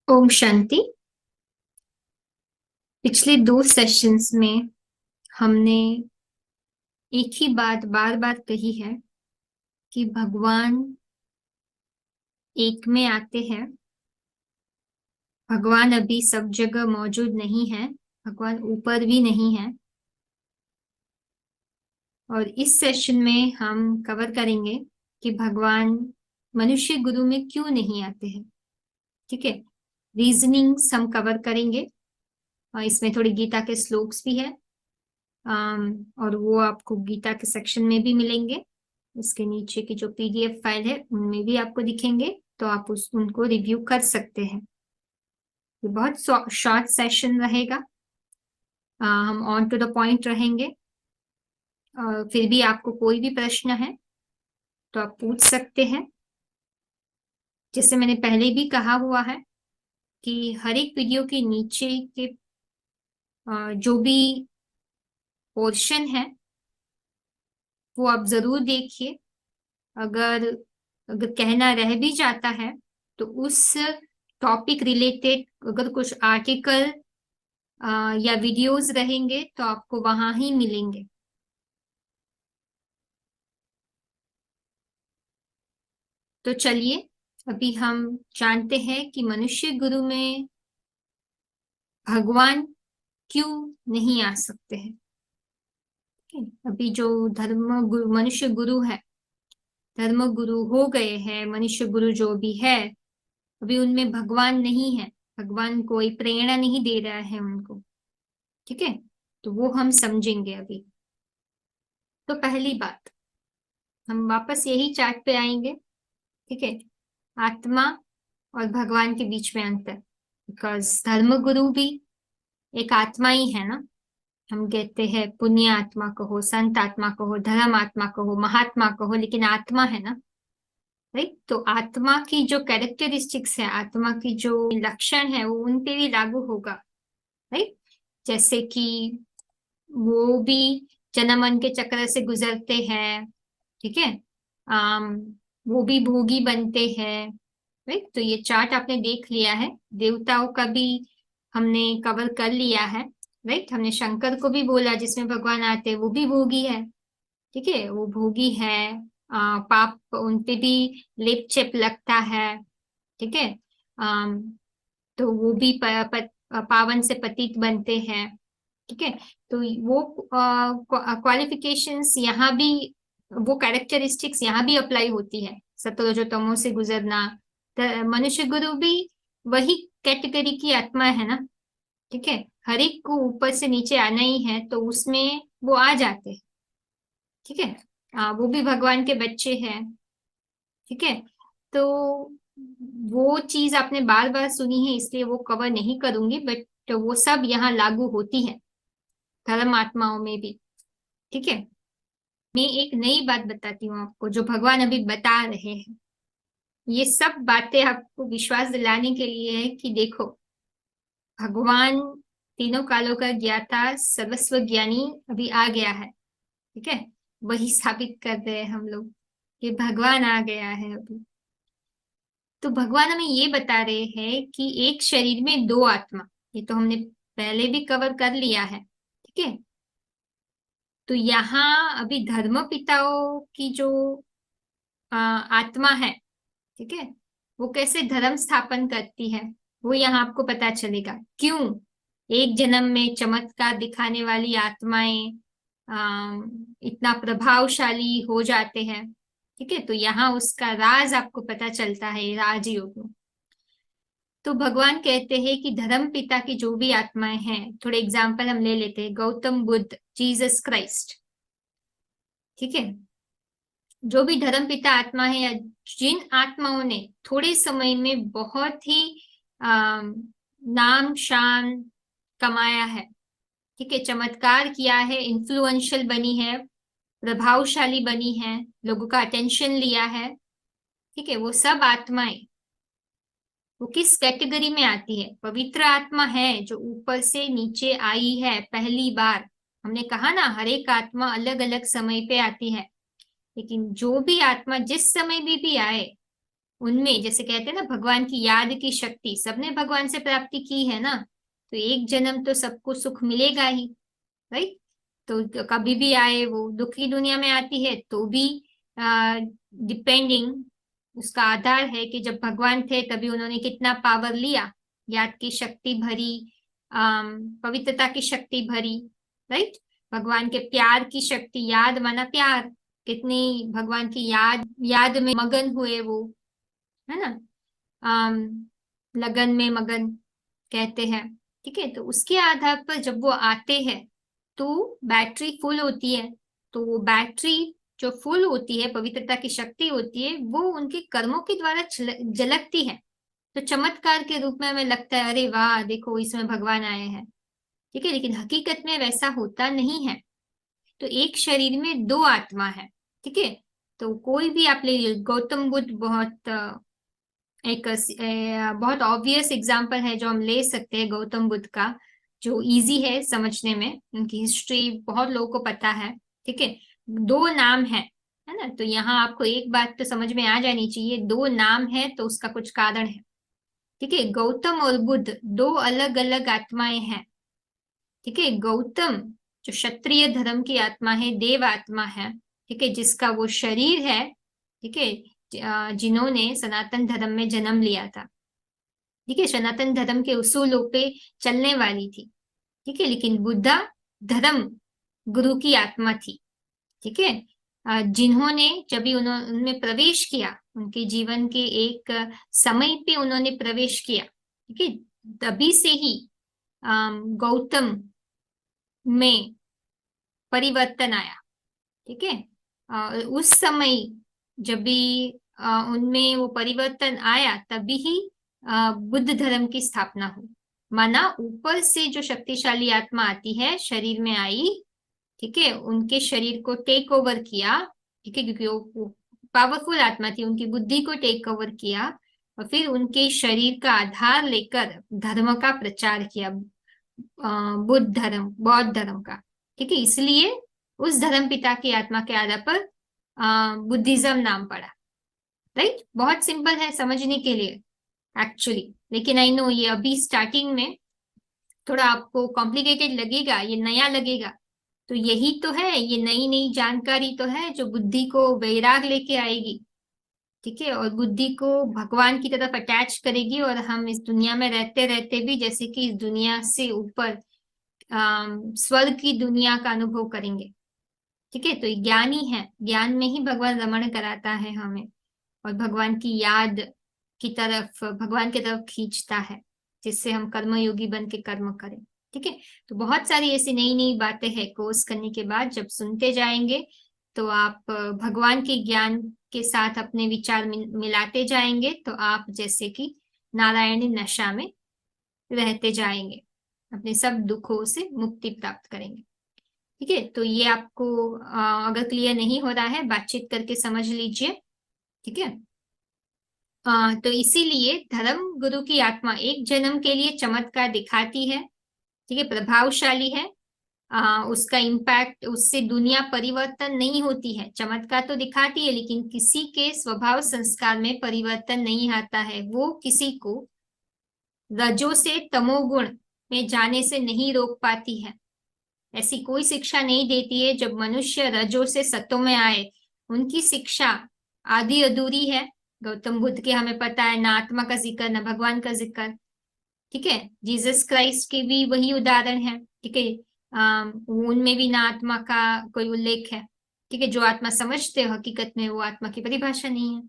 ओम शांति। पिछले 2 सेशंस में हमने एक ही बात बार बार कही है कि भगवान एक में आते हैं। भगवान अभी सब जगह मौजूद नहीं है, भगवान ऊपर भी नहीं है। और इस सेशन में हम कवर करेंगे कि भगवान मनुष्य गुरु में क्यों नहीं आते हैं। ठीक है, रीजनिंग्स हम कवर करेंगे और इसमें थोड़ी गीता के श्लोक्स भी है। और वो आपको गीता के सेक्शन में भी मिलेंगे। इसके नीचे की जो पीडीएफ फाइल है उनमें भी आपको दिखेंगे, तो आप उनको रिव्यू कर सकते हैं। ये बहुत शॉर्ट सेशन रहेगा। हम ऑन टू द पॉइंट रहेंगे। फिर भी आपको कोई भी प्रश्न है तो आप पूछ सकते हैं। जैसे मैंने पहले भी कहा हुआ है कि हर एक वीडियो के नीचे के जो भी पोर्शन है वो आप जरूर देखिए। अगर अगर कहना रह भी जाता है तो उस टॉपिक रिलेटेड अगर कुछ आर्टिकल या वीडियोस रहेंगे तो आपको वहां ही मिलेंगे। तो चलिए अभी हम जानते हैं कि मनुष्य गुरु में भगवान क्यों नहीं आ सकते हैं। अभी जो धर्म गुरु मनुष्य गुरु है, धर्म गुरु हो गए हैं, मनुष्य गुरु जो भी है, अभी उनमें भगवान नहीं है। भगवान कोई प्रेरणा नहीं दे रहा है उनको। ठीक है, तो वो हम समझेंगे अभी। तो पहली बात, हम वापस यही चार्ट पे आएंगे। ठीक है, आत्मा और भगवान के बीच में अंतर। बिकॉज धर्म गुरु भी एक आत्मा ही है ना। हम कहते हैं पुण्य आत्मा कहो, संत आत्मा कहो, धर्म आत्मा कहो, महात्मा कहो, लेकिन आत्मा है ना। राइट, तो आत्मा की जो कैरेक्टरिस्टिक्स है, आत्मा की जो लक्षण है वो उन पे भी लागू होगा। राइट, जैसे कि वो भी जन्म मरण के चक्र से गुजरते हैं। ठीक है, आम, वो भी भोगी बनते हैं। राइट, तो ये चार्ट आपने देख लिया है। देवताओं का भी हमने कवर कर लिया है। राइट, हमने शंकर को भी बोला जिसमें भगवान आते हैं, वो भी भोगी है। ठीक है, वो भोगी है। पाप उनपे भी लेप चेप लगता है। ठीक है, आम, तो वो भी पावन से पतित बनते हैं। ठीक है, तो वो क्वालिफिकेशंस यहाँ भी, वो कैरेक्टरिस्टिक्स यहाँ भी अप्लाई होती है। सतोरजो तमो से गुजरना। मनुष्य गुरु भी वही कैटेगरी की आत्मा है ना। ठीक है, हर एक को ऊपर से नीचे आना ही है तो उसमें वो आ जाते हैं। ठीक है, वो भी भगवान के बच्चे हैं। ठीक है, तो वो चीज आपने बार बार सुनी है इसलिए वो कवर नहीं करूंगी, बट वो सब यहाँ लागू होती है धर्म आत्माओं में भी। ठीक है, मैं एक नई बात बताती हूँ आपको जो भगवान अभी बता रहे हैं। ये सब बातें आपको विश्वास दिलाने के लिए है कि देखो, भगवान तीनों कालों का ज्ञाता सर्वस्व ज्ञानी अभी आ गया है। ठीक है, वही साबित कर रहे हैं हम लोग कि भगवान आ गया है अभी। तो भगवान हमें ये बता रहे हैं कि एक शरीर में दो आत्मा, ये तो हमने पहले भी कवर कर लिया है। ठीक है, तो यहाँ अभी धर्म पिताओं की जो आत्मा है, ठीक है, वो कैसे धर्म स्थापन करती है वो यहाँ आपको पता चलेगा। क्यों एक जन्म में चमत्कार दिखाने वाली आत्माएं इतना प्रभावशाली हो जाते हैं। ठीक है, तो यहाँ उसका राज आपको पता चलता है राजयोग में। तो भगवान कहते हैं कि धर्म पिता की जो भी आत्माएं हैं, थोड़े एग्जाम्पल हम ले लेते हैं, गौतम बुद्ध, जीसस क्राइस्ट। ठीक है, जो भी धर्मपिता आत्मा है या जिन आत्माओं ने थोड़े समय में बहुत ही नाम शान कमाया है, ठीक है, चमत्कार किया है, इन्फ्लुएंशियल बनी है, प्रभावशाली बनी है, लोगों का अटेंशन लिया है। ठीक है, वो सब आत्माएं वो किस कैटेगरी में आती है? पवित्र आत्मा है जो ऊपर से नीचे आई है पहली बार। हमने कहा ना, हर एक आत्मा अलग अलग समय पे आती है, लेकिन जो भी आत्मा जिस समय भी आए, उनमें जैसे कहते हैं ना भगवान की याद की शक्ति, सबने भगवान से प्राप्ति की है ना, तो एक जन्म तो सबको सुख मिलेगा ही, राइट। तो कभी भी आए, वो दुखी दुनिया में आती है तो भी डिपेंडिंग, उसका आधार है कि जब भगवान थे तभी उन्होंने कितना पावर लिया, याद की शक्ति भरी, पवित्रता की शक्ति भरी, राइट। भगवान के प्यार की शक्ति, याद माना प्यार, कितनी भगवान की याद में मगन हुए वो, है ना। आम, लगन में मगन कहते हैं, ठीक है। तो उसके आधार पर जब वो आते हैं तो बैटरी फुल होती है, तो वो बैटरी जो फुल होती है, पवित्रता की शक्ति होती है, वो उनके कर्मों के द्वारा झलकती है। तो चमत्कार के रूप में हमें लगता है अरे वाह देखो इसमें भगवान आए हैं, ठीक है, लेकिन हकीकत में वैसा होता नहीं है। तो एक शरीर में दो आत्मा है, ठीक है। तो कोई भी आप ले लीजिए, गौतम बुद्ध बहुत एक बहुत ऑब्वियस एग्जाम्पल है जो हम ले सकते हैं गौतम बुद्ध का, जो इजी है समझने में, उनकी हिस्ट्री बहुत लोगों को पता है, ठीक है। दो नाम है ना। तो यहाँ आपको एक बात तो समझ में आ जानी चाहिए, दो नाम है तो उसका कुछ कारण है, ठीक है। गौतम और बुद्ध दो अलग अलग आत्माएं हैं, ठीक है। गौतम जो क्षत्रिय धर्म की आत्मा है, देव आत्मा है, ठीक है, जिसका वो शरीर है, ठीक है, जिन्होंने सनातन धर्म में जन्म लिया था, ठीक है, सनातन धर्म के उसूलों पे चलने वाली थी, ठीक है। लेकिन बुद्धा धर्म गुरु की आत्मा थी, ठीक है। जिन्होंने जब भी उन्होंने प्रवेश किया, उनके जीवन के एक समय पे उन्होंने प्रवेश किया, ठीक है, तभी से ही गौतम में परिवर्तन आया, ठीक है। उस समय जब भी उनमें वो परिवर्तन आया तभी ही बुद्ध धर्म की स्थापना हुई। माना ऊपर से जो शक्तिशाली आत्मा आती है शरीर में आई, ठीक है, उनके शरीर को टेक ओवर किया, ठीक है, क्योंकि वो पावरफुल आत्मा थी, उनकी बुद्धि को टेक ओवर किया और फिर उनके शरीर का आधार लेकर धर्म का प्रचार किया, बुद्ध धर्म, बौद्ध धर्म का, ठीक है। इसलिए उस धर्म पिता की आत्मा के आधार पर बुद्धिज्म नाम पड़ा, राइट। बहुत सिंपल है समझने के लिए एक्चुअली, लेकिन आई नो ये अभी स्टार्टिंग में थोड़ा आपको कॉम्प्लिकेटेड लगेगा, ये नया लगेगा। तो यही तो है, ये नई नई जानकारी तो है जो बुद्धि को वैराग लेके आएगी, ठीक है, और बुद्धि को भगवान की तरफ अटैच करेगी, और हम इस दुनिया में रहते रहते भी जैसे कि इस दुनिया से ऊपर स्वर्ग की दुनिया का अनुभव करेंगे, ठीक है। तो ये ज्ञान ही है, ज्ञान में ही भगवान रमण कराता है हमें, और भगवान की याद की तरफ, भगवान की तरफ खींचता है, जिससे हम कर्मयोगी बन के कर्म करें, ठीक है। तो बहुत सारी ऐसी नई नई बातें हैं, कोर्स करने के बाद जब सुनते जाएंगे तो आप भगवान के ज्ञान के साथ अपने विचार मिलाते जाएंगे, तो आप जैसे कि नारायणी नशा में रहते जाएंगे, अपने सब दुखों से मुक्ति प्राप्त करेंगे, ठीक है। तो ये आपको अगर क्लियर नहीं हो रहा है बातचीत करके समझ लीजिए, ठीक है। तो इसीलिए धर्म गुरु की आत्मा एक जन्म के लिए चमत्कार दिखाती है, ठीक है, प्रभावशाली है। उसका इम्पैक्ट, उससे दुनिया परिवर्तन नहीं होती है, चमत्कार तो दिखाती है लेकिन किसी के स्वभाव संस्कार में परिवर्तन नहीं आता है, वो किसी को रजो से तमोगुण में जाने से नहीं रोक पाती है। ऐसी कोई शिक्षा नहीं देती है जब मनुष्य रजो से सतो में आए, उनकी शिक्षा आधी अधूरी है। गौतम बुद्ध के हमें पता है ना आत्मा का जिक्र ना भगवान का जिक्र, ठीक है। जीसस क्राइस्ट के भी वही उदाहरण है, ठीक है। उनमें भी ना आत्मा का कोई उल्लेख है, ठीक है। जो आत्मा समझते हो हकीकत में वो आत्मा की परिभाषा नहीं है,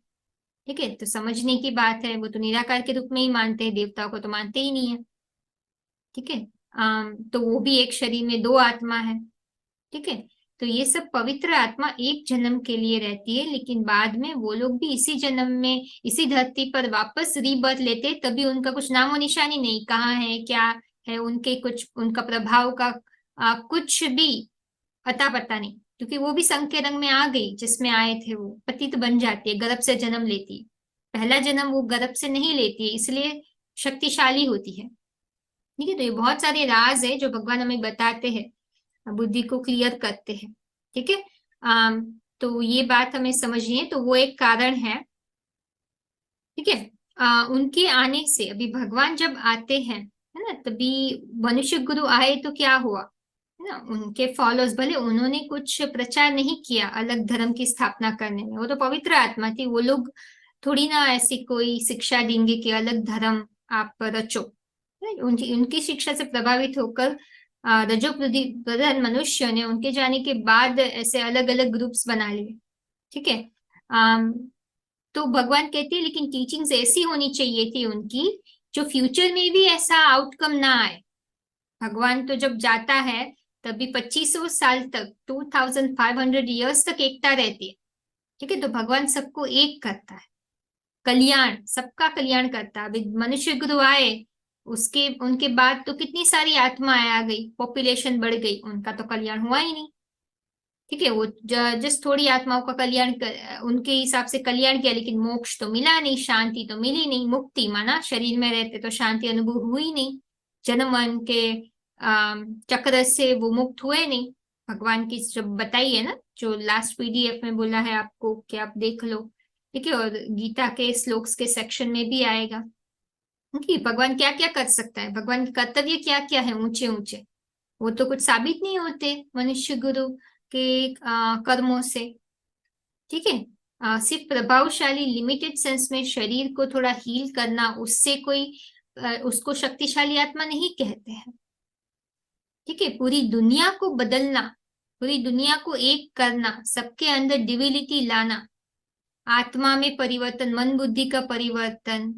ठीक है। तो समझने की बात है, वो तो निराकार के रूप में ही मानते हैं, देवताओं को तो मानते ही नहीं है, ठीक है। तो वो भी एक शरीर में दो आत्मा है, ठीक है। तो ये सब पवित्र आत्मा एक जन्म के लिए रहती है, लेकिन बाद में वो लोग भी इसी जन्म में इसी धरती पर वापस रीबर्थ लेते, तभी उनका कुछ नामो निशानी नहीं, कहाँ है क्या है उनके, कुछ उनका प्रभाव का कुछ भी अता पता नहीं, क्योंकि वो भी संघ के रंग में आ गई, जिसमें आए थे वो पतित बन जाती है, गर्भ से जन्म लेती है। पहला जन्म वो गर्भ से नहीं लेती है, इसलिए शक्तिशाली होती है, ठीक है। तो ये बहुत सारे राज है जो भगवान हमें बताते हैं, बुद्धि को क्लियर करते हैं, ठीक है। तो ये बात हमें समझनी है, तो वो एक कारण है ठीक है। उनके आने से अभी भगवान जब आते हैं, है ना, तभी मनुष्य गुरु आए तो क्या हुआ, है ना, उनके फॉलोअर्स भले उन्होंने कुछ प्रचार नहीं किया अलग धर्म की स्थापना करने में, वो तो पवित्र आत्मा थी, वो लोग थोड़ी ना ऐसी कोई शिक्षा देंगे कि अलग धर्म आप रचो। उनकी उनकी शिक्षा से प्रभावित होकर रजो प्रधान मनुष्य ने उनके जाने के बाद ऐसे अलग अलग ग्रुप्स बना लिए। ठीक है। तो भगवान कहते हैं लेकिन टीचिंग्स ऐसी होनी चाहिए थी उनकी जो फ्यूचर में भी ऐसा आउटकम ना आए। भगवान तो जब जाता है तभी 2500 साल तक, 2500 ईयर्स तक एकता रहती है। ठीक है। तो भगवान सबको एक करता है, कल्याण, सबका कल्याण करता है। अभी मनुष्य गुरु आए, उसके उनके बाद तो कितनी सारी आत्माएं आ गई, पॉपुलेशन बढ़ गई, उनका तो कल्याण हुआ ही नहीं। ठीक है। वो जिस थोड़ी आत्माओं का कल्याण उनके हिसाब से कल्याण किया, लेकिन मोक्ष तो मिला नहीं, शांति तो मिली नहीं। मुक्ति माना शरीर में रहते तो शांति अनुभव हुई नहीं, जन्म मरण के चक्र से वो मुक्त हुए नहीं। भगवान की जब बताई है ना, जो लास्ट पीडीएफ में बोला है आपको कि आप देख लो। ठीक है। और गीता के श्लोक्स के सेक्शन में भी आएगा कि भगवान क्या क्या कर सकता है, भगवान के कर्तव्य क्या क्या है ऊंचे ऊंचे। वो तो कुछ साबित नहीं होते मनुष्य गुरु के कर्मों से। ठीक है। सिर्फ प्रभावशाली लिमिटेड सेंस में शरीर को थोड़ा हील करना, उससे कोई उसको शक्तिशाली आत्मा नहीं कहते हैं। ठीक है। पूरी दुनिया को बदलना, पूरी दुनिया को एक करना, सबके अंदर डिविनिटी लाना, आत्मा में परिवर्तन, मन बुद्धि का परिवर्तन।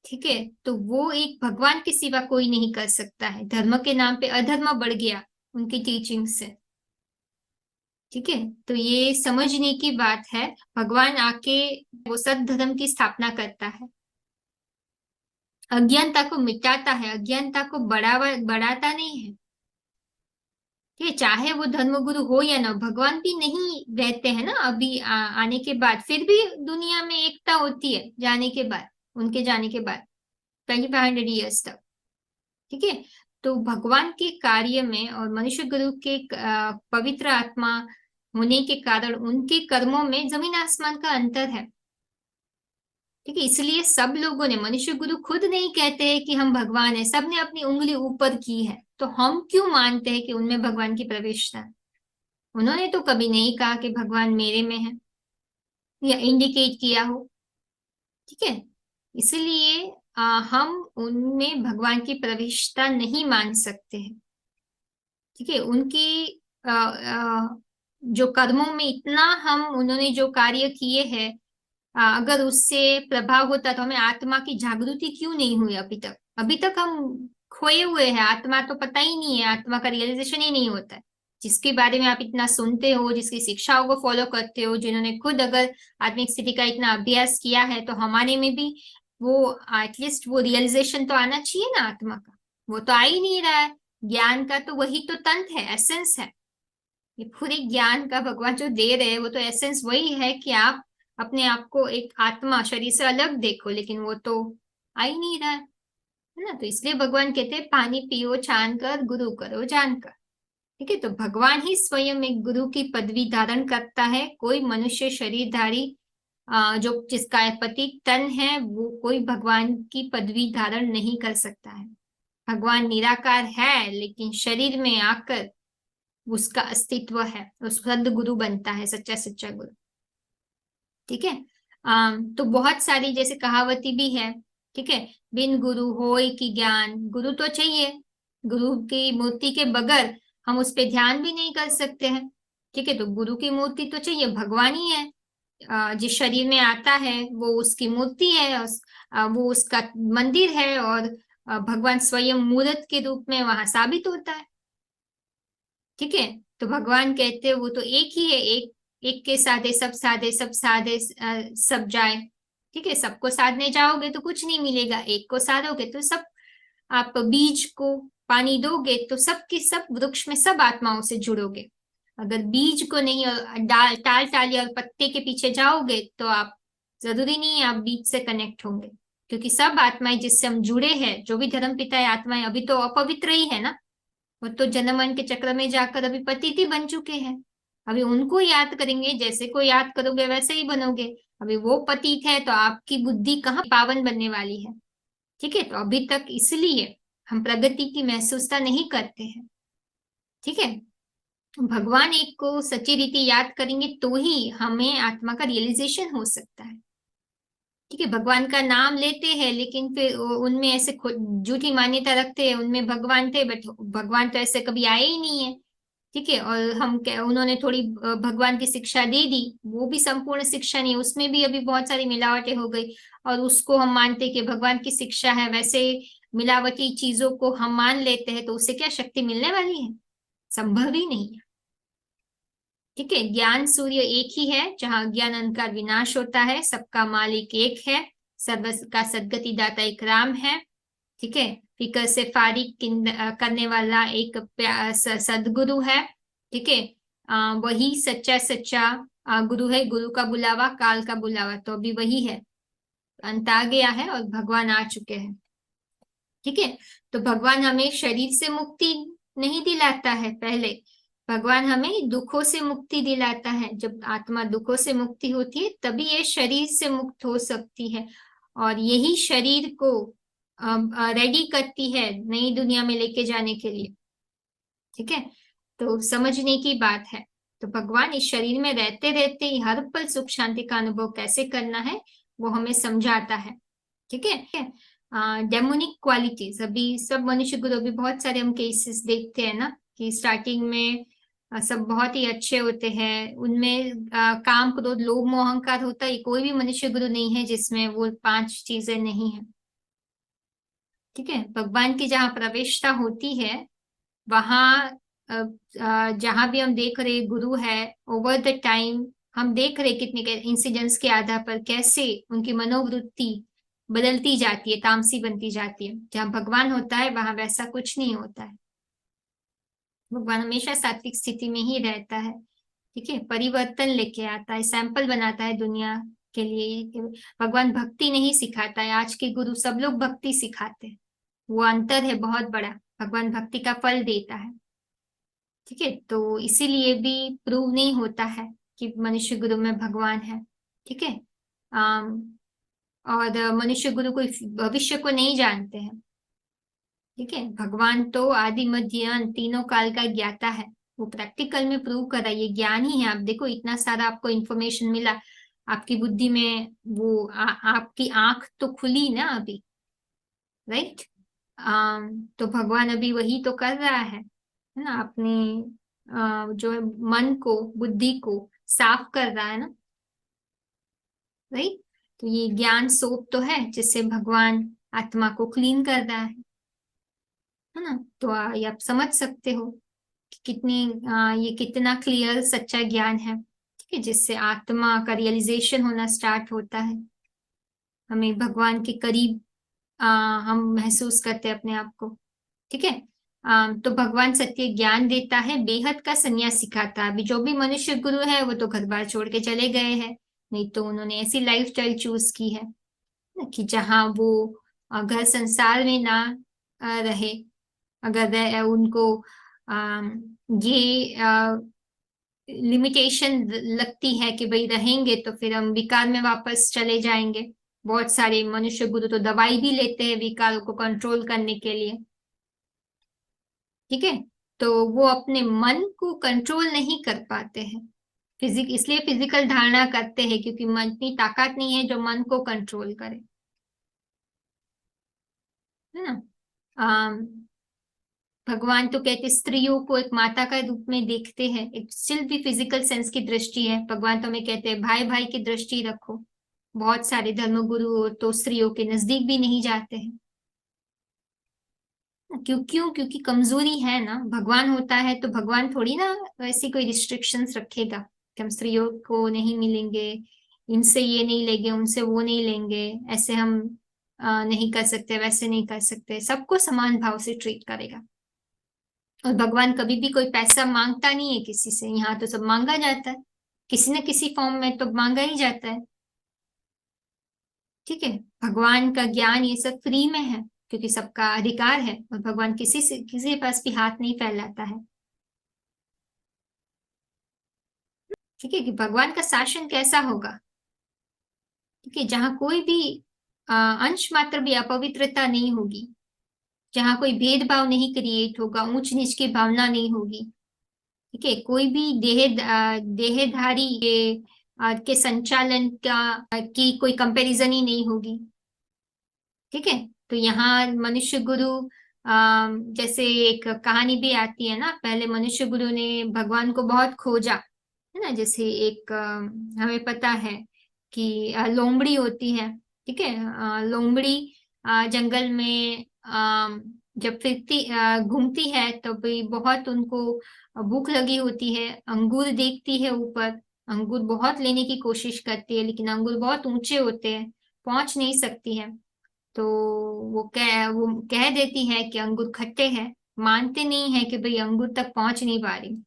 ठीक है। तो वो एक भगवान के सिवा कोई नहीं कर सकता है। धर्म के नाम पे अधर्म बढ़ गया उनकी टीचिंग से। ठीक है। तो ये समझने की बात है। भगवान आके वो सत धर्म की स्थापना करता है, अज्ञानता को मिटाता है, अज्ञानता को बढ़ाता नहीं है। ठीक है। चाहे वो धर्मगुरु हो या ना, भगवान भी नहीं रहते हैं ना अभी आने के बाद, फिर भी दुनिया में एकता होती है जाने के बाद, उनके जाने के बाद 2500 ईयर्स तक। ठीक है। तो भगवान के कार्य में और मनुष्य गुरु के पवित्र आत्मा होने के कारण उनके कर्मों में जमीन आसमान का अंतर है। ठीक है। इसलिए सब लोगों ने, मनुष्य गुरु खुद नहीं कहते हैं कि हम भगवान है, सबने अपनी उंगली ऊपर की है, तो हम क्यों मानते हैं कि उनमें भगवान की प्रवेशता है। उन्होंने तो कभी नहीं कहा कि भगवान मेरे में है या इंडिकेट किया हो। ठीक है। इसलिए हम उनमें भगवान की प्रविष्टता नहीं मान सकते हैं। ठीक है। उनकी जो कर्मों में इतना हम, उन्होंने जो कार्य किए हैं, अगर उससे प्रभाव होता तो हमें आत्मा की जागृति क्यों नहीं हुई अभी तक। अभी तक हम खोए हुए हैं, आत्मा तो पता ही नहीं है, आत्मा का रियलाइजेशन ही नहीं होता है। जिसके बारे में आप इतना सुनते हो, जिसकी शिक्षाओं को फॉलो करते हो, जिन्होंने खुद अगर आत्मिक स्थिति का इतना अभ्यास किया है, तो हमारे में भी वो एटलीस्ट वो रियलाइजेशन तो आना चाहिए ना आत्मा का। वो तो आ ही नहीं रहा है। ज्ञान का तो वही तो तंत्र है, एसेंस है। ये पूरे ज्ञान का भगवान जो दे रहे हैं वो तो एसेंस वही है कि आप अपने आप को एक आत्मा शरीर से अलग देखो, लेकिन वो तो आ ही नहीं रहा है ना। तो इसलिए भगवान कहते हैं पानी पियो छान कर, गुरु करो जानकर। ठीक है। तो भगवान ही स्वयं एक गुरु की पदवी धारण करता है। कोई मनुष्य शरीरधारी जो जिसका प्रतीक तन है, वो कोई भगवान की पदवी धारण नहीं कर सकता है। भगवान निराकार है, लेकिन शरीर में आकर उसका अस्तित्व है, उस सदगुरु बनता है, सच्चा सच्चा गुरु। ठीक है। तो बहुत सारी जैसे कहावती भी है। ठीक है। बिन गुरु होय की ज्ञान, गुरु तो चाहिए, गुरु की मूर्ति के बगैर हम उस पे ध्यान भी नहीं कर सकते हैं। ठीक है। तो गुरु की मूर्ति तो चाहिए, भगवान ही है। जिस शरीर में आता है वो उसकी मूर्ति है, वो उसका मंदिर है, और भगवान स्वयं मूर्त के रूप में वहां साबित होता है। ठीक है। तो भगवान कहते हैं वो तो एक ही है, एक एक के साधे सब साधे, सब साधे सब जाए। ठीक है। सबको साधने जाओगे तो कुछ नहीं मिलेगा, एक को साधोगे तो सब। आप बीज को पानी दोगे तो सब के सब वृक्ष में सब आत्माओं से जुड़ोगे। अगर बीज को नहीं और टाल टाली और पत्ते के पीछे जाओगे तो आप, जरूरी नहीं है आप बीज से कनेक्ट होंगे, क्योंकि सब आत्माएं जिससे हम जुड़े हैं, जो भी धर्म पिता है, आत्माएं अभी तो अपवित्र ही है ना। वो तो जन्म मरण के चक्र में जाकर अभी पतिति बन चुके हैं। अभी उनको याद करेंगे, जैसे को याद करोगे वैसे ही बनोगे। अभी वो पतित है तो आपकी बुद्धि कहाँ पावन बनने वाली है। ठीक है, तो अभी तक इसलिए हम प्रगति की महसूसता नहीं करते हैं। ठीक है, भगवान एक को सच्ची रीति याद करेंगे तो ही हमें आत्मा का रियलाइजेशन हो सकता है। ठीक है, भगवान का नाम लेते हैं लेकिन फिर उनमें ऐसे झूठी मान्यता रखते हैं, उनमें भगवान थे बट भगवान तो ऐसे कभी आए ही नहीं है। ठीक है, और हम उन्होंने थोड़ी भगवान की शिक्षा दे दी, वो भी संपूर्ण शिक्षा नहीं, उसमें भी अभी बहुत सारी मिलावटें हो गई, और उसको हम मानते कि भगवान की शिक्षा है, वैसे मिलावटी चीजों को हम मान लेते हैं, तो उससे क्या शक्ति मिलने वाली है? संभव ही नहीं है। ठीक है, ज्ञान सूर्य एक ही है, जहां ज्ञान अंधकार विनाश होता है, सबका मालिक एक है, सर्व का सदगति दाता एक राम है। ठीक है, फिकर से फारिग करने वाला एक सदगुरु है। ठीक है, वही सच्चा सच्चा गुरु है, गुरु का बुलावा काल का बुलावा तो अभी वही है, अंत आ गया है और भगवान आ चुके हैं। ठीक है, तो भगवान हमें शरीर से मुक्ति नहीं दिलाता है, पहले भगवान हमें दुखों से मुक्ति दिलाता है। जब आत्मा दुखों से मुक्ति होती है तभी ये शरीर से मुक्त हो सकती है, और यही शरीर को रेडी करती है नई दुनिया में लेके जाने के लिए। ठीक है, तो समझने की बात है। तो भगवान इस शरीर में रहते रहते ही हर पल सुख शांति का अनुभव कैसे करना है वो हमें समझाता है। ठीक है, डेमोनिक क्वालिटीज, अभी सब मनुष्य गुरु, अभी बहुत सारे हम केसेस देखते हैं ना कि स्टार्टिंग में सब बहुत ही अच्छे होते हैं, उनमें काम क्रोध लोभ मोह अहंकार होता है, कोई भी मनुष्य गुरु नहीं है जिसमें वो 5 चीजें नहीं है। ठीक है, भगवान की जहाँ प्रवेशता होती है वहां जहां भी हम देख रहे गुरु है, ओवर द टाइम हम देख रहे कितने के इंसिडेंट्स के आधार पर कैसे उनकी मनोवृत्ति बदलती जाती है, तामसी बनती जाती है। जहाँ भगवान होता है वहां वैसा कुछ नहीं होता है, भगवान हमेशा सात्विक स्थिति में ही रहता है। ठीक है, परिवर्तन लेके आता है, सैंपल बनाता है दुनिया के लिए। भगवान भक्ति नहीं सिखाता है, आज के गुरु सब लोग भक्ति सिखाते हैं, वो अंतर है बहुत बड़ा, भगवान भक्ति का फल देता है। ठीक है, तो इसीलिए भी प्रूव नहीं होता है कि मनुष्य गुरु में भगवान है। ठीक है, और मनुष्य गुरु कोई भविष्य को नहीं जानते हैं। ठीक है, भगवान तो आदि मध्य अंत तीनों काल का ज्ञाता है, वो प्रैक्टिकल में प्रूव कर रहा है, ये ज्ञान ही है। आप देखो इतना सारा आपको इन्फॉर्मेशन मिला, आपकी बुद्धि में वो आपकी आंख तो खुली ना अभी, राइट। तो भगवान अभी वही तो कर रहा है ना, अपनी जो है मन को बुद्धि को साफ कर रहा है ना, राइट। तो ये ज्ञान सोप तो है जिससे भगवान आत्मा को क्लीन कर रहा है ना। तो ये आप समझ सकते हो कि कितनी ये कितना क्लियर सच्चा ज्ञान है। ठीक है, जिससे आत्मा का रियलाइजेशन होना स्टार्ट होता है, हमें भगवान के करीब हम महसूस करते हैं अपने आप को। ठीक है, तो भगवान सत्य ज्ञान देता है, बेहद का संन्यास सिखाता है। अभी जो भी मनुष्य गुरु है वो तो घर बार छोड़ के चले गए हैं, नहीं तो उन्होंने ऐसी लाइफ स्टाइल चूज की है कि जहाँ वो घर संसार में ना रहे। अगर उनको ये लिमिटेशन लगती है कि भाई रहेंगे तो फिर हम विकार में वापस चले जाएंगे। बहुत सारे मनुष्य गुरु तो दवाई भी लेते हैं विकार को कंट्रोल करने के लिए। ठीक है, तो वो अपने मन को कंट्रोल नहीं कर पाते हैं, इसलिए फिजिकल धारणा करते हैं क्योंकि मन इतनी ताकत नहीं है जो मन को कंट्रोल करे, है ना। अम, भगवान तो कहते स्त्रियों को एक माता का रूप में देखते हैं, एक स्टिल भी फिजिकल सेंस की दृष्टि है। भगवान तो हमें कहते हैं भाई भाई की दृष्टि रखो। बहुत सारे धर्मगुरु तो स्त्रियों के नजदीक भी नहीं जाते हैं। क्योंकि कमजोरी है ना, भगवान होता है तो भगवान थोड़ी ना वैसी कोई रिस्ट्रिक्शंस रखेगा कि हम स्त्रियों को नहीं मिलेंगे, इनसे ये नहीं लेंगे, उनसे वो नहीं लेंगे, ऐसे हम नहीं कर सकते, वैसे नहीं कर सकते, सबको समान भाव से ट्रीट करेगा। और भगवान कभी भी कोई पैसा मांगता नहीं है किसी से, यहाँ तो सब मांगा जाता है, किसी न किसी फॉर्म में तो मांगा ही जाता है। ठीक है, भगवान का ज्ञान ये सब फ्री में है क्योंकि सबका अधिकार है, और भगवान किसी के पास भी हाथ नहीं फैलाता है। ठीक है, कि भगवान का शासन कैसा होगा। ठीक है, जहाँ कोई भी अंश मात्र भी अपवित्रता नहीं होगी, जहाँ कोई भेदभाव नहीं क्रिएट होगा, ऊंच नीच की भावना नहीं होगी। ठीक है, कोई भी देहधारी के संचालन की कोई कंपैरिजन ही नहीं होगी। ठीक है, तो यहाँ मनुष्य गुरु जैसे एक कहानी भी आती है ना, पहले मनुष्य गुरु ने भगवान को बहुत खोजा, है ना। जैसे एक हमें पता है कि लोमड़ी होती है। ठीक है, लोमड़ी जंगल में जब फिरती घूमती है तो भी बहुत उनको भूख लगी होती है, अंगूर देखती है ऊपर, अंगूर बहुत लेने की कोशिश करती है, लेकिन अंगूर बहुत ऊंचे होते हैं, पहुंच नहीं सकती है। तो वो कह देती है कि अंगूर खट्टे हैं, मानते नहीं है कि भाई अंगूर तक पहुंच नहीं पा रही।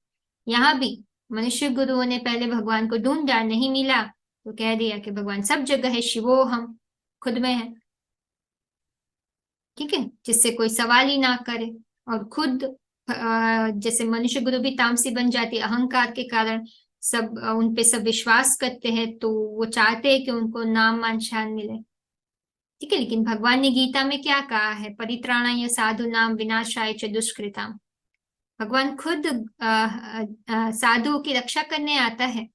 यहाँ भी मनुष्य गुरुओं ने पहले भगवान को ढूंढा, नहीं मिला तो कह दिया कि भगवान सब जगह है, शिवो हम खुद में है। ठीक है, जिससे कोई सवाल ही ना करे। और खुद जैसे मनुष्य गुरु भी तामसी बन जाती है अहंकार के कारण, सब उन पे सब विश्वास करते हैं, तो वो चाहते हैं कि उनको नाम मान शान मिले। ठीक है, लेकिन भगवान ने गीता में क्या कहा है, परित्राणाय साधु नाम विनाशाय च दुष्कृताम। भगवान खुद साधुओं की रक्षा करने आता है,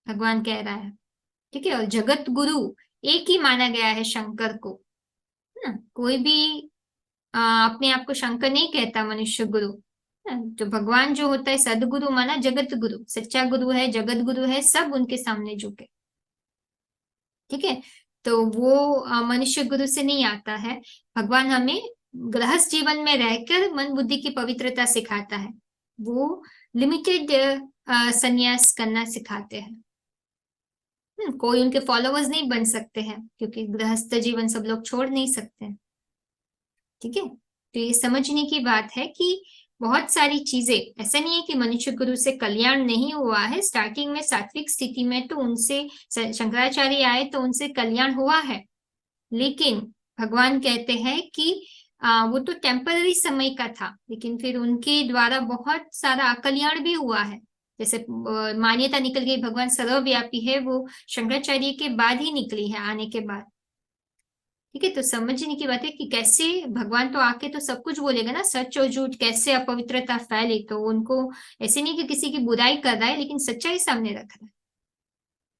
भगवान कह रहा है। ठीक है, और जगत गुरु एक ही माना गया है शंकर को, है ना। कोई भी अपने आप को शंकर नहीं कहता, मनुष्य गुरु, है ना? जो भगवान जो होता है सदगुरु माना, जगत गुरु सच्चा गुरु है, जगत गुरु है, सब उनके सामने झुके। ठीक है, तो वो मनुष्य गुरु से नहीं आता है। भगवान हमें गृहस्थ जीवन में रहकर मन बुद्धि की पवित्रता सिखाता है, वो लिमिटेड संन्यास करना सिखाते हैं। कोई उनके फॉलोअर्स नहीं बन सकते हैं, क्योंकि गृहस्थ जीवन सब लोग छोड़ नहीं सकते। ठीक है, तो ये समझने की बात है कि बहुत सारी चीजें, ऐसा नहीं है कि मनुष्य गुरु से कल्याण नहीं हुआ है। स्टार्टिंग में सात्विक स्थिति में तो उनसे शंकराचार्य आए तो उनसे कल्याण हुआ है, लेकिन भगवान कहते हैं कि वो तो टेम्पररी समय का था, लेकिन फिर उनके द्वारा बहुत सारा अकल्याण भी हुआ है। जैसे मान्यता निकल गई भगवान सर्वव्यापी है, वो शंकराचार्य के बाद ही निकली है, आने के बाद। ठीक है, तो समझने की बात है कि कैसे भगवान तो आके तो सब कुछ बोलेगा ना, सच और झूठ कैसे अपवित्रता फैले, तो उनको ऐसे नहीं कि किसी की बुराई कर रहा है, लेकिन सच्चाई सामने रख रहा है।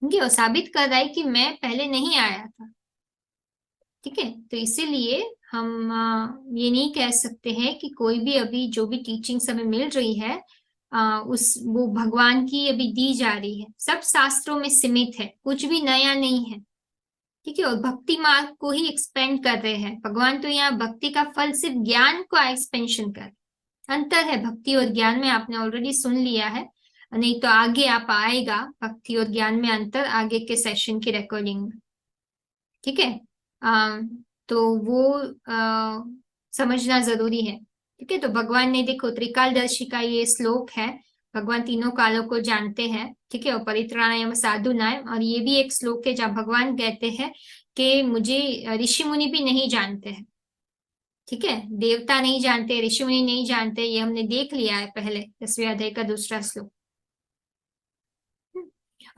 ठीक है, और साबित कर रहा है कि मैं पहले नहीं आया था। ठीक है, तो इसीलिए हम ये नहीं कह सकते हैं कि कोई भी अभी जो भी टीचिंग्स हमें मिल रही है उस वो भगवान की अभी दी जा रही है, सब शास्त्रों में सीमित है, कुछ भी नया नहीं है। ठीक है, और भक्ति मार्ग को ही एक्सपेंड कर रहे हैं भगवान, तो यहाँ भक्ति का फल सिर्फ ज्ञान को एक्सपेंशन कर, अंतर है भक्ति और ज्ञान में, आपने ऑलरेडी सुन लिया है, नहीं तो आगे आप आएगा भक्ति और ज्ञान में अंतर आगे के सेशन की रिकॉर्डिंग में। ठीक है, तो वो समझना जरूरी है। ठीक है, तो भगवान ने देखो त्रिकालदर्शी का ये श्लोक है, भगवान तीनों कालों को जानते हैं। ठीक है, और परित्राणाय साधु नाय, और ये भी एक श्लोक है जहाँ भगवान कहते हैं कि मुझे ऋषि मुनि भी नहीं जानते हैं। ठीक है, देवता नहीं जानते, ऋषि मुनि नहीं जानते, ये हमने देख लिया है पहले 10वें अध्याय का दूसरा श्लोक।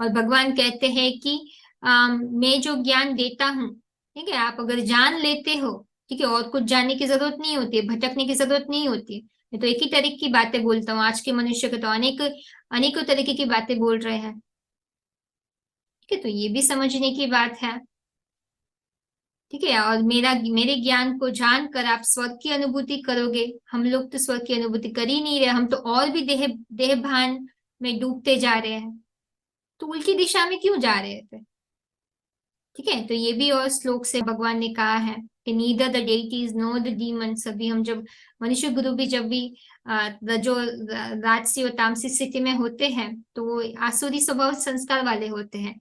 और भगवान कहते हैं कि मैं जो ज्ञान देता हूँ, ठीक है, आप अगर जान लेते हो, ठीक है, और कुछ जानने की जरूरत नहीं होती है, भटकने की जरूरत नहीं होती है। मैं तो एक ही तरीके की बातें बोलता हूँ, आज के मनुष्य को तो अनेक अनेकों तरीके की बातें बोल रहे हैं। ठीक है, तो ये भी समझने की बात है। ठीक है, और मेरे ज्ञान को जानकर आप स्वर्ग की अनुभूति करोगे। हम लोग तो स्वर्ग की अनुभूति कर ही नहीं रहे, हम तो और भी देह भान में डूबते जा रहे हैं, तो उल्टी दिशा में क्यों जा रहे थे। ठीक है, तो ये भी और श्लोक से भगवान ने कहा है कि neither the deities know the demons. अभी हम जब मनुष्य गुरु भी जब भी जो राजसी और तामसी स्थिति में होते हैं, तो वो आसुरी स्वभाव संस्कार वाले होते हैं।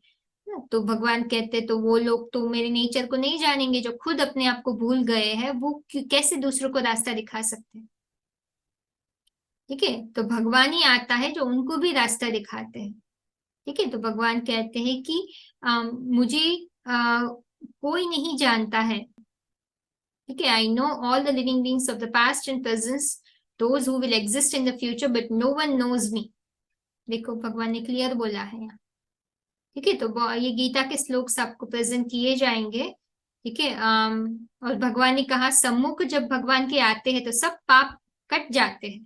तो भगवान कहते तो वो लोग तो मेरे नेचर को नहीं जानेंगे, जो खुद अपने आप को भूल गए हैं, वो कैसे दूसरों को रास्ता दिखा सकते हैं। ठीक है, तो भगवान ही आता है जो उनको भी रास्ता दिखाते हैं। ठीक है, तो भगवान कहते हैं कि मुझे कोई नहीं जानता है। ठीक है, I know all the living beings of the past and present, those who will exist in the future, but no one knows me. देखो भगवान ने क्लियर बोला है यहाँ। ठीक है, तो ये गीता के श्लोक आपको प्रेजेंट किए जाएंगे। ठीक है, और भगवान ने कहा सम्मुख जब भगवान के आते हैं तो सब पाप कट जाते हैं,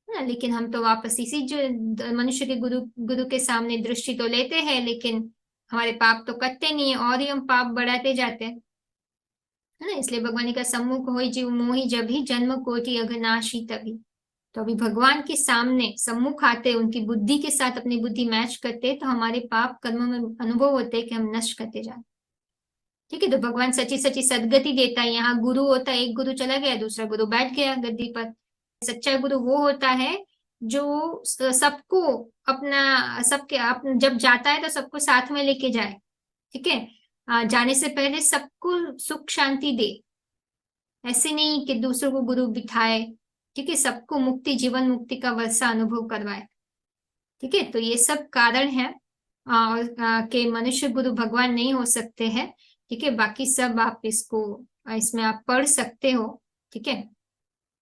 है ना। लेकिन हम तो वापस इसी जो मनुष्य के गुरु गुरु के सामने दृष्टि तो लेते हैं, लेकिन हमारे पाप तो कटते नहीं है और ही हम पाप बढ़ाते जाते हैं, है ना। इसलिए भगवान ने कहा सम्मुख होई जीव मोहि जब ही जन्म कोटि अघनाशी तभी। तो अभी भगवान के सामने सम्मुख आते, उनकी बुद्धि के साथ अपनी बुद्धि मैच करते, तो हमारे पाप कर्मों में अनुभव होते हैं कि हम नष्ट करते जाते। ठीक है, तो भगवान सच्ची सच्ची सदगति देता है। यहाँ गुरु होता है, एक गुरु चला गया, दूसरा गुरु बैठ गया गद्दी पर। सच्चा गुरु वो होता है जो सबको अपना सबके जब जाता है तो सबको साथ में लेके जाए। ठीक है, जाने से पहले सबको सुख शांति दे, ऐसे नहीं कि दूसरों को गुरु बिठाए। ठीक है, सबको मुक्ति, जीवन मुक्ति का वर्षा अनुभव करवाए। ठीक है, तो ये सब कारण है कि मनुष्य गुरु भगवान नहीं हो सकते हैं। ठीक है, बाकी सब आप इसको इसमें आप पढ़ सकते हो। ठीक है,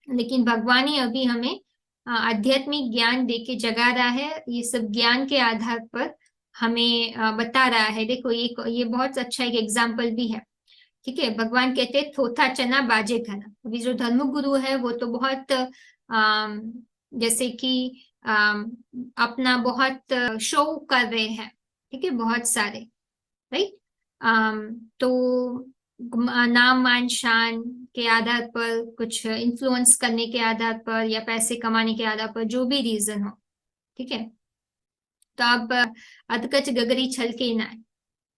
लेकिन भगवान ही अभी हमें आध्यात्मिक ज्ञान देके जगा रहा है। ये सब ज्ञान के आधार पर हमें बता रहा है। देखो ये बहुत अच्छा एक एग्जाम्पल भी है। ठीक है, भगवान कहते हैं थोथा चना बाजे घना। अभी जो धर्म गुरु है वो तो बहुत जैसे कि अपना बहुत शो कर रहे हैं। ठीक है, बहुत सारे, राइट। तो नाम मान शान के आधार पर, कुछ इन्फ्लुएंस करने के आधार पर, या पैसे कमाने के आधार पर, जो भी रीजन हो। ठीक है, तो अब अधकच गगरी छल के ना।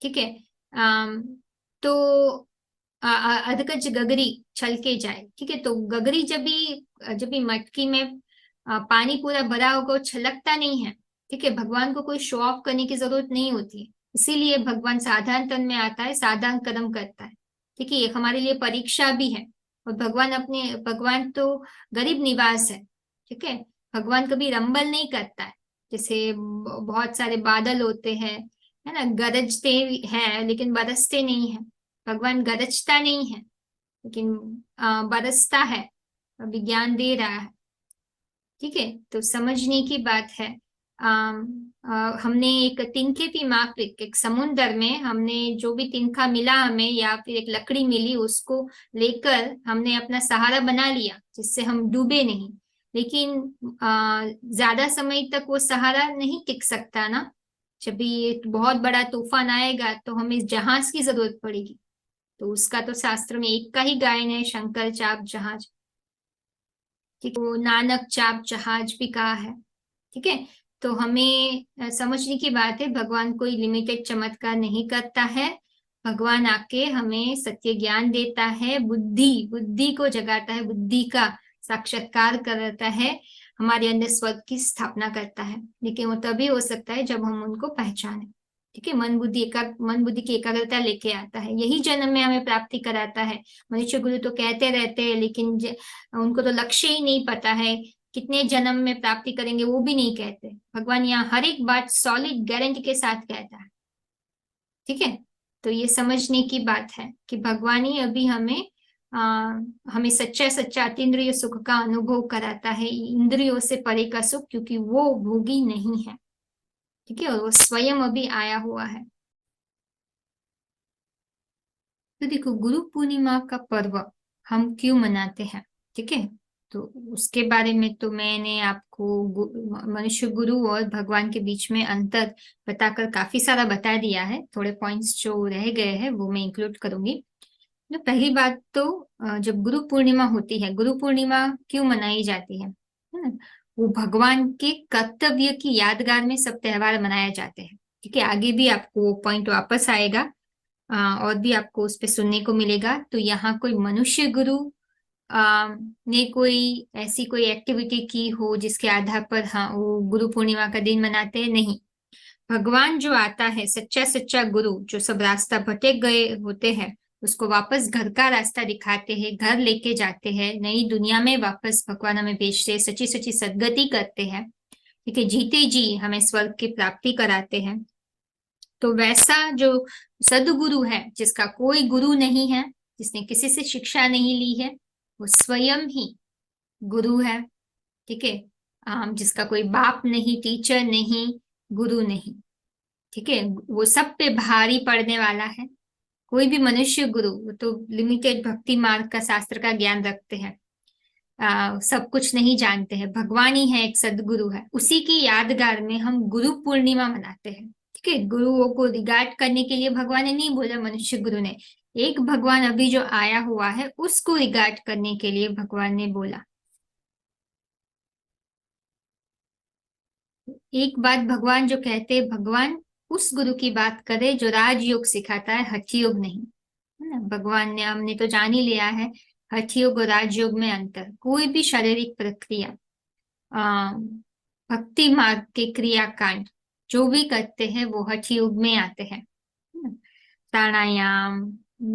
ठीक है, तो अधकच गगरी छल के जाए। ठीक है, तो गगरी जब भी मटकी में पानी पूरा भरा होगा, वो छलकता नहीं है। ठीक है, भगवान को कोई शो ऑफ करने की जरूरत नहीं होती है, इसीलिए भगवान साधारण तन में आता है, साधारण कर्म करता है। ठीक है, ये हमारे लिए परीक्षा भी है। और भगवान तो गरीब निवास है। ठीक है, भगवान कभी रंबल नहीं करता है, जैसे बहुत सारे बादल होते हैं, है ना, गरजते हैं लेकिन बरसते नहीं है। भगवान गरजता नहीं है, लेकिन बरसता है, विज्ञान दे रहा है। ठीक है, तो समझने की बात है। हमने एक तिनके की माप, एक समुन्द्र में हमने जो भी तिनका मिला हमें, या फिर एक लकड़ी मिली, उसको लेकर हमने अपना सहारा बना लिया, जिससे हम डूबे नहीं। लेकिन ज्यादा समय तक वो सहारा नहीं टिक सकता ना। जब भी एक बहुत बड़ा तूफान आएगा तो हमें जहाज की जरूरत पड़ेगी। तो उसका तो शास्त्र में एक का ही गायन है, शंकर चाप जहाज। ठीक है, वो नानक चाप जहाज भी कहा है। ठीक है, तो हमें समझने की बात है, भगवान कोई लिमिटेड चमत्कार नहीं करता है। भगवान आके हमें सत्य ज्ञान देता है, बुद्धि बुद्धि को जगाता है, बुद्धि का साक्षात्कार करता है, हमारे अंदर स्वर्ग की स्थापना करता है। लेकिन वो तभी हो सकता है जब हम उनको पहचाने। ठीक है, मन बुद्धि की एकाग्रता लेके आता है, यही जन्म में हमें प्राप्ति कराता है। मनुष्य गुरु तो कहते रहते हैं, लेकिन उनको तो लक्ष्य ही नहीं पता है, कितने जन्म में प्राप्ति करेंगे वो भी नहीं कहते। भगवान यहाँ हर एक बात सॉलिड गारंटी के साथ कहता है। ठीक है, तो ये समझने की बात है कि भगवान ही अभी आ, हमें सच्चा सच्चा अतीन्द्रिय सुख का अनुभव कराता है, इंद्रियों से परे का सुख, क्योंकि वो भोगी नहीं है। ठीक है, और वो स्वयं अभी आया हुआ है। तो देखो, गुरु पूर्णिमा का पर्व हम क्यों मनाते हैं? ठीक है, तो उसके बारे में तो मैंने आपको मनुष्य गुरु और भगवान के बीच में अंतर बताकर काफी सारा बता दिया है। थोड़े पॉइंट्स जो रह गए हैं वो मैं इंक्लूड करूंगी। तो पहली बात तो जब गुरु पूर्णिमा होती है, गुरु पूर्णिमा क्यों मनाई जाती है ना? वो भगवान के कर्तव्य की यादगार में सब त्योहार मनाए जाते हैं। ठीक है, आगे भी आपको वो पॉइंट वापस आएगा, और भी आपको उस पर सुनने को मिलेगा। तो यहाँ कोई मनुष्य गुरु ने कोई ऐसी कोई एक्टिविटी की हो जिसके आधार पर हाँ वो गुरु पूर्णिमा का दिन मनाते हैं, नहीं। भगवान जो आता है, सच्चा सच्चा गुरु, जो सब रास्ता भटक गए होते हैं, उसको वापस घर का रास्ता दिखाते हैं, घर लेके जाते हैं, नई दुनिया में वापस भगवान हमें भेजते हैं, सच्ची सच्ची सदगति करते हैं। ठीक है, जीते जी हमें स्वर्ग की प्राप्ति कराते हैं। तो वैसा जो सदगुरु है, जिसका कोई गुरु नहीं है, जिसने किसी से शिक्षा नहीं ली है, वो स्वयं ही गुरु है। ठीक है, जिसका कोई बाप नहीं, टीचर नहीं, गुरु नहीं। ठीक है, वो सब पे भारी पड़ने वाला है। कोई भी मनुष्य गुरु, वो तो लिमिटेड भक्ति मार्ग का, शास्त्र का ज्ञान रखते हैं, सब कुछ नहीं जानते हैं। भगवान ही है, एक सदगुरु है, उसी की यादगार में हम गुरु पूर्णिमा मनाते हैं। ठीक है, गुरुओं को रिगार्ड करने के लिए भगवान ने नहीं बोला, मनुष्य गुरु ने। एक भगवान अभी जो आया हुआ है उसको रिगार्ड करने के लिए भगवान ने बोला। एक बात भगवान जो कहते हैं, भगवान उस गुरु की बात करे जो राजयोग सिखाता है, हठ योग नहीं, है ना। भगवान ने, हमने तो जान ही लिया है हठ योग और राजयोग में अंतर। कोई भी शारीरिक प्रक्रिया, आ, भक्ति मार्ग के क्रियाकांड जो भी करते हैं वो हठ योग में आते हैं, है ना। प्राणायाम,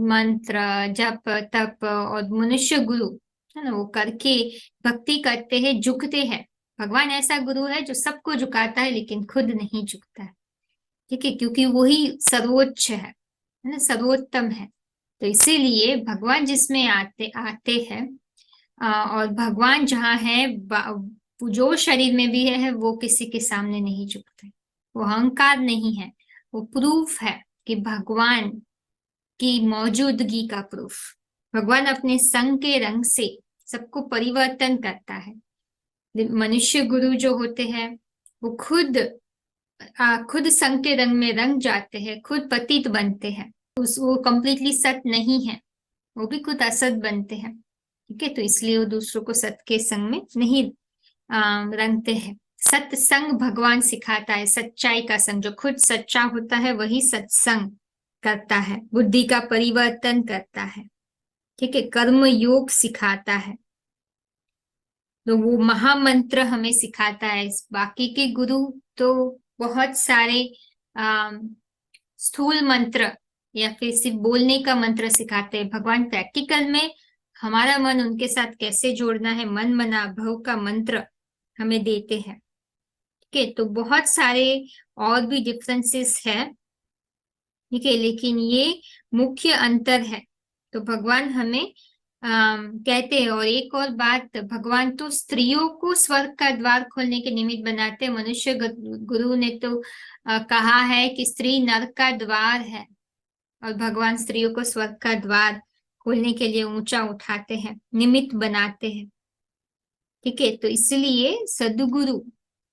मंत्र, जप, तप और मनुष्य गुरु, है ना, वो करके भक्ति करते हैं, झुकते हैं। भगवान ऐसा गुरु है जो सबको झुकाता है लेकिन खुद नहीं झुकता है। ठीक है, क्योंकि वही सर्वोच्च है ना, सर्वोत्तम है। तो इसीलिए भगवान जिसमें आते आते हैं, और भगवान जहाँ है, जो शरीर में भी है वो किसी के सामने नहीं झुकते। वो अहंकार नहीं है, वो प्रूफ है कि भगवान की मौजूदगी का प्रूफ। भगवान अपने संग के रंग से सबको परिवर्तन करता है। मनुष्य गुरु जो होते हैं वो खुद संग के रंग में रंग जाते हैं, खुद पतित बनते हैं। वो कंप्लीटली सत नहीं है, वो भी खुद असत बनते हैं। ठीक है, तो इसलिए वो दूसरों को सत के संग में नहीं रंगते हैं। सत्संग भगवान सिखाता है, सच्चाई का संग। जो खुद सच्चा होता है वही सत्संग करता है, बुद्धि का परिवर्तन करता है। ठीक है, कर्म योग सिखाता है। तो वो महामंत्र हमें सिखाता है। बाकी के गुरु तो बहुत सारे स्थूल मंत्र या फिर सिर्फ बोलने का मंत्र सिखाते हैं। भगवान प्रैक्टिकल में हमारा मन उनके साथ कैसे जोड़ना है, मन मना भव का मंत्र हमें देते हैं। ठीक है, तो बहुत सारे और भी डिफरेंसेस है। ठीक है, लेकिन ये मुख्य अंतर है। तो भगवान हमें कहते हैं। और एक और बात, भगवान तो स्त्रियों को स्वर्ग का द्वार खोलने के निमित्त बनाते हैं। मनुष्य गुरु ने तो कहा है कि स्त्री नरक का द्वार है, और भगवान स्त्रियों को स्वर्ग का द्वार खोलने के लिए ऊंचा उठाते हैं, निमित्त बनाते हैं। ठीक है, तो इसलिए सदगुरु,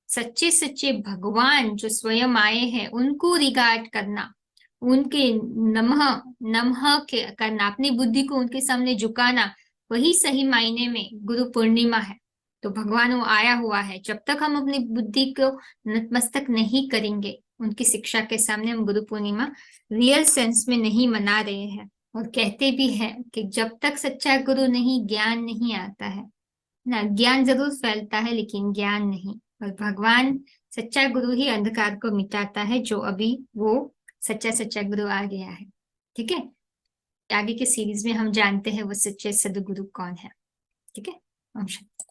सच्चे सच्चे भगवान जो स्वयं आए हैं, उनको रिगार्ड करना, उनके नमः नमः के करना, अपनी बुद्धि को उनके सामने झुकाना, वही सही मायने में गुरु पूर्णिमा है। तो भगवान वो आया हुआ है। जब तक हम अपनी बुद्धि को नतमस्तक नहीं करेंगे उनकी शिक्षा के सामने, हम गुरु पूर्णिमा रियल सेंस में नहीं मना रहे हैं। और कहते भी हैं कि जब तक सच्चा गुरु नहीं, ज्ञान नहीं आता है ना। ज्ञान जरूर फैलता है लेकिन ज्ञान नहीं। और भगवान सच्चा गुरु ही अंधकार को मिटाता है, जो अभी वो सच्चा सच्चा गुरु आ गया है। ठीक है, आगे के सीरीज में हम जानते हैं वो सच्चे सदगुरु कौन है। ठीक है, ओम शांति।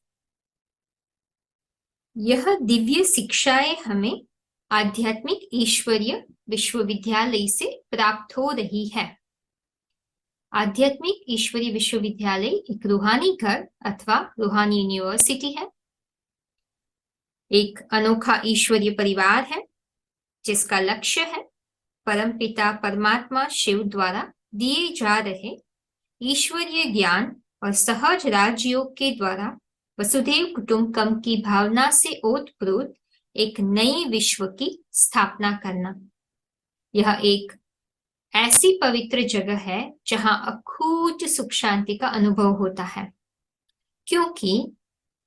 यह दिव्य शिक्षाएं हमें आध्यात्मिक ईश्वरीय विश्वविद्यालय से प्राप्त हो रही है। आध्यात्मिक ईश्वरीय विश्वविद्यालय एक रूहानी घर अथवा रूहानी यूनिवर्सिटी है, एक अनोखा ईश्वरीय परिवार है जिसका लक्ष्य है परमपिता परमात्मा शिव द्वारा दिए जा रहे ईश्वरीय ज्ञान और सहज राजयोग के द्वारा वसुधैव कुटुंबकम की भावना से ओतप्रोत एक नए विश्व की स्थापना करना। यह एक ऐसी पवित्र जगह है जहां अखूट सुख शांति का अनुभव होता है, क्योंकि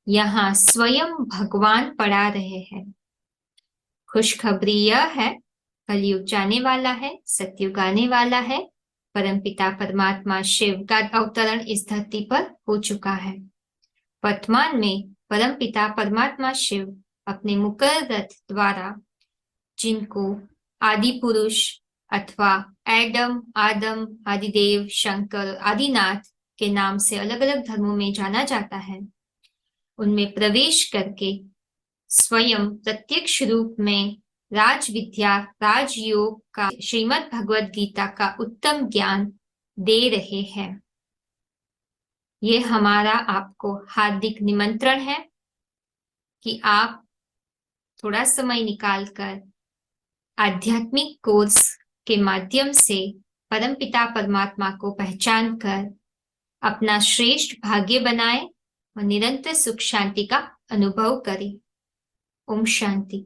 यहाँ स्वयं भगवान पढ़ा रहे हैं। खुशखबरी यह है, कलयुग जाने वाला है, सतयुग आने वाला है। परमपिता परमात्मा शिव का अवतरण इस धरती पर हो चुका है। वर्तमान में परमपिता परमात्मा शिव अपने मुकर रथ द्वारा, जिनको आदि पुरुष अथवा एडम, आदम, आदिदेव, शंकर, आदिनाथ के नाम से अलग अलग धर्मों में जाना जाता है, उनमें प्रवेश करके स्वयं प्रत्यक्ष रूप में राज विद्या, राजयोग का, श्रीमद् भगवद गीता का उत्तम ज्ञान दे रहे हैं। ये हमारा आपको हार्दिक निमंत्रण है कि आप थोड़ा समय निकालकर आध्यात्मिक कोर्स के माध्यम से परमपिता परमात्मा को पहचान कर अपना श्रेष्ठ भाग्य बनाए और निरंतर सुख शांति का अनुभव करें। ओम शांति।